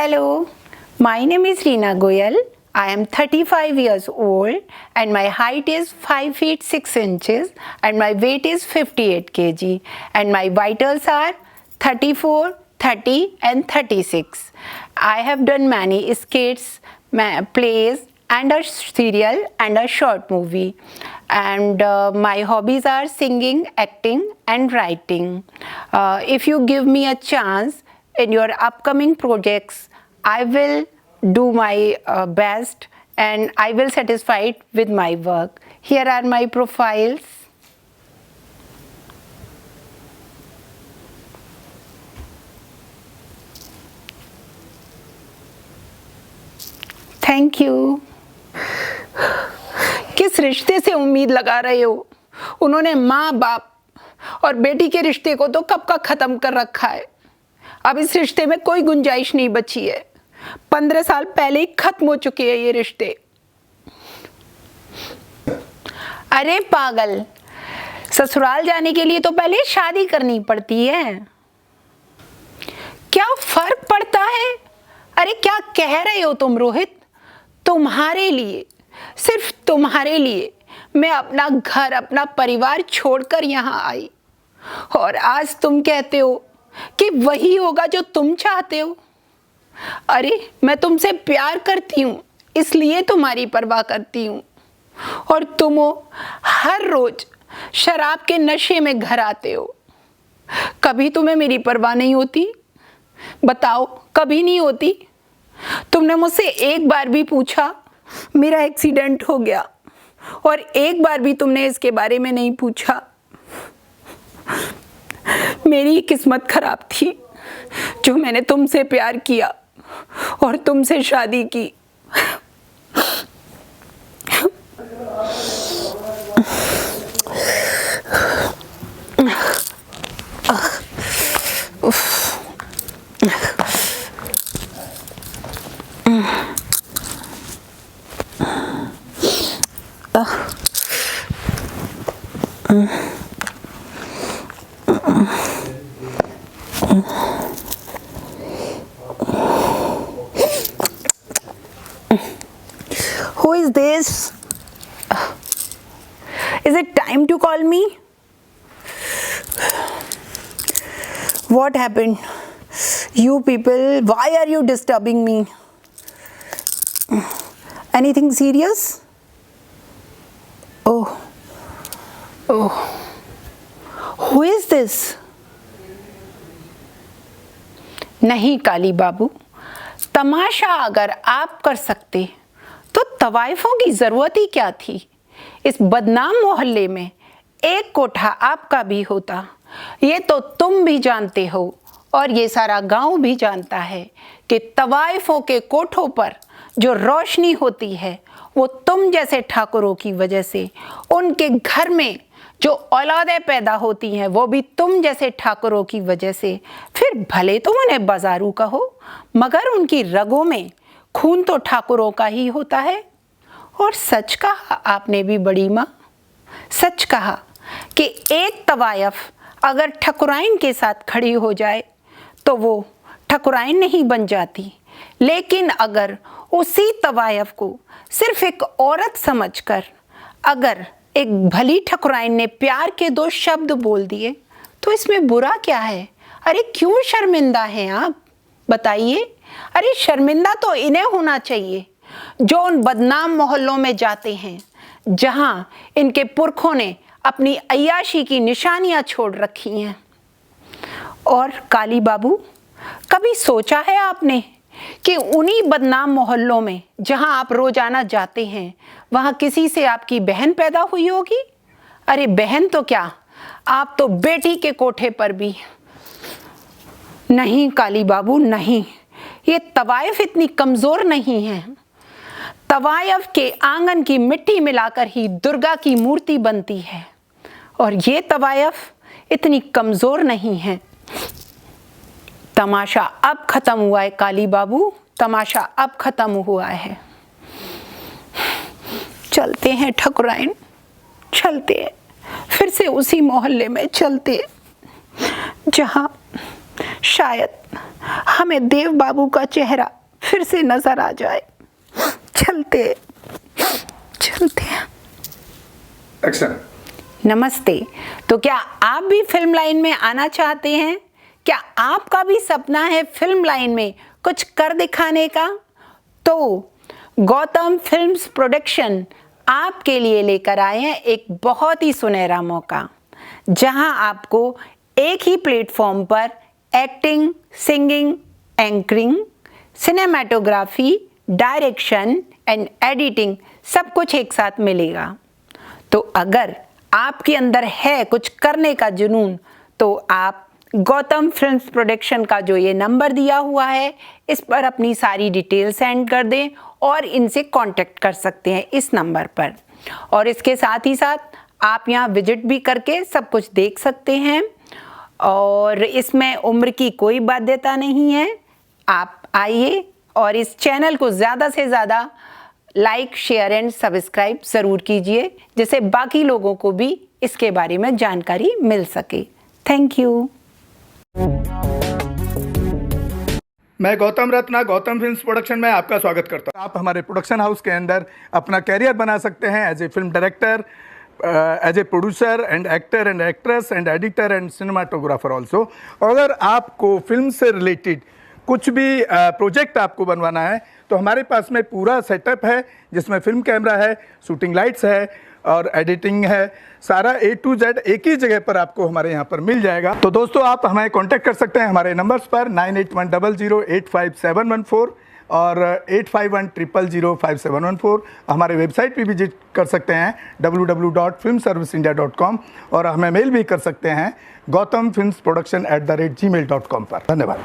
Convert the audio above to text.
Hello, my name is Reena Goyal. I am 35 years old and my height is 5 feet 6 inches and my weight is 58 kg and my vitals are 34, 30 and 36. I have done many skits, plays and a serial and a short movie, and my hobbies are singing, acting and writing. If you give me a chance in your upcoming projects, I will do my best and I will satisfied with my work. Here are my profiles. Thank you. किस रिश्ते से उम्मीद लगा रहे हो? उन्होंने माँ बाप और बेटी के रिश्ते को तो कब का खत्म कर रखा है। अब इस रिश्ते में कोई गुंजाइश नहीं बची है। 15 साल पहले ही खत्म हो चुके हैं ये रिश्ते। अरे पागल, ससुराल जाने के लिए तो पहले शादी करनी पड़ती है। क्या फर्क पड़ता है? अरे क्या कह रहे हो तुम रोहित? तुम्हारे लिए, सिर्फ तुम्हारे लिए मैं अपना घर, अपना परिवार छोड़कर यहाँ आई और आज तुम कहते हो कि वही होगा जो तुम चाहते हो। अरे मैं तुमसे प्यार करती हूँ, इसलिए तुम्हारी परवाह करती हूँ और तुम हर रोज शराब के नशे में घर आते हो। कभी तुम्हें मेरी परवाह नहीं होती? बताओ, कभी नहीं होती? तुमने मुझसे एक बार भी पूछा मेरा एक्सीडेंट हो गया और एक बार भी तुमने इसके बारे में नहीं पूछा। मेरी किस्मत खराब थी जो मैंने तुमसे प्यार किया और तुमसे शादी की। Who is this? Is it time to call me? What happened? You people, why are you disturbing me? Anything serious? Oh. Who is this? नहीं काली बाबू, तमाशा अगर आप कर सकते तो तवाइफों की जरूरत ही क्या थी। इस बदनाम मोहल्ले में एक कोठा आपका भी होता, ये तो तुम भी जानते हो और ये सारा गांव भी जानता है कि तवाइफों के कोठों पर जो रोशनी होती है वो तुम जैसे ठाकुरों की वजह से, उनके घर में जो औलादें पैदा होती हैं वो भी तुम जैसे ठाकुरों की वजह से। फिर भले तुम उन्हें बाजारू कहो, मगर उनकी रगों में खून तो ठाकुरों का ही होता है। और सच कहा आपने भी बड़ी माँ, सच कहा कि एक तवायफ अगर ठकुराइन के साथ खड़ी हो जाए तो वो ठकुराइन नहीं बन जाती, लेकिन अगर उसी तवायफ को सिर्फ एक औरत समझकर अगर एक भली ठकुराइन ने प्यार के 2 शब्द बोल दिए तो इसमें बुरा क्या है? अरे क्यों शर्मिंदा हैं आप, बताइए। अरे शर्मिंदा तो इन्हें होना चाहिए जो उन बदनाम मोहल्लों में जाते हैं जहां इनके पुरखों ने अपनी अय्याशी की निशानियां छोड़ रखी हैं। और काली बाबू, कभी सोचा है आपने कि उन्हीं बदनाम मोहल्लों में जहां आप रोजाना जाते हैं वहां किसी से आपकी बहन पैदा हुई होगी? अरे बहन तो क्या, आप तो बेटी के कोठे पर भी नहीं। काली बाबू नहीं, ये तवायफ इतनी कमजोर नहीं है। तवायफ के आंगन की मिट्टी मिलाकर ही दुर्गा की मूर्ति बनती है और ये तवायफ इतनी कमजोर नहीं है। तमाशा अब खत्म हुआ है काली बाबू, तमाशा अब खत्म हुआ है। चलते हैं ठकुराइन, चलते हैं फिर से उसी मोहल्ले में, चलते जहां शायद हमें देव बाबू का चेहरा फिर से नजर आ जाए। चलते हैं। एक्शन। नमस्ते। तो क्या आप भी फिल्म लाइन में आना चाहते हैं? क्या आपका भी सपना है फिल्म लाइन में कुछ कर दिखाने का? तो गौतम फिल्म्स प्रोडक्शन आपके लिए लेकर आए हैं एक बहुत ही सुनहरा मौका, जहां आपको एक ही प्लेटफॉर्म पर acting, singing, anchoring, cinematography, direction and editing सब कुछ एक साथ मिलेगा। तो अगर आपके अंदर है कुछ करने का जुनून, तो आप गौतम फिल्म्स प्रोडक्शन का जो ये नंबर दिया हुआ है, इस पर अपनी सारी डिटेल सेंड कर दें और इनसे कांटेक्ट कर सकते हैं इस नंबर पर। और इसके साथ ही साथ आप यहाँ विजिट भी करके सब कुछ देख सकते हैं और इसमें उम्र की कोई बाध्यता नहीं है। आप आइए और इस चैनल को ज़्यादा से ज़्यादा लाइक, शेयर एंड सब्सक्राइब ज़रूर कीजिए, जिससे बाकी लोगों को भी इसके बारे में जानकारी मिल सके। Thank you. मैं गौतम रत्ना गौतम फिल्म्स प्रोडक्शन में आपका स्वागत करता हूँ। आप हमारे प्रोडक्शन हाउस के अंदर अपना कैरियर बना सकते हैं as a film director, as a producer and actor and actress and editor and cinematographer also. अगर आपको फिल्म से रिलेटेड कुछ भी प्रोजेक्ट आपको बनवाना है तो हमारे पास में पूरा सेटअप है, जिसमें फिल्म कैमरा है, शूटिंग लाइट्स है और एडिटिंग है। सारा A to Z एक ही जगह पर आपको हमारे यहाँ पर मिल जाएगा। तो दोस्तों, आप हमें कांटेक्ट कर सकते हैं हमारे नंबर्स पर 9810085714 और 8510005714। हमारे वेबसाइट पे विजिट कर सकते हैं www.filmserviceindia.com और हमें मेल भी कर सकते हैं gautamfilmsproduction@gmail.com पर। धन्यवाद।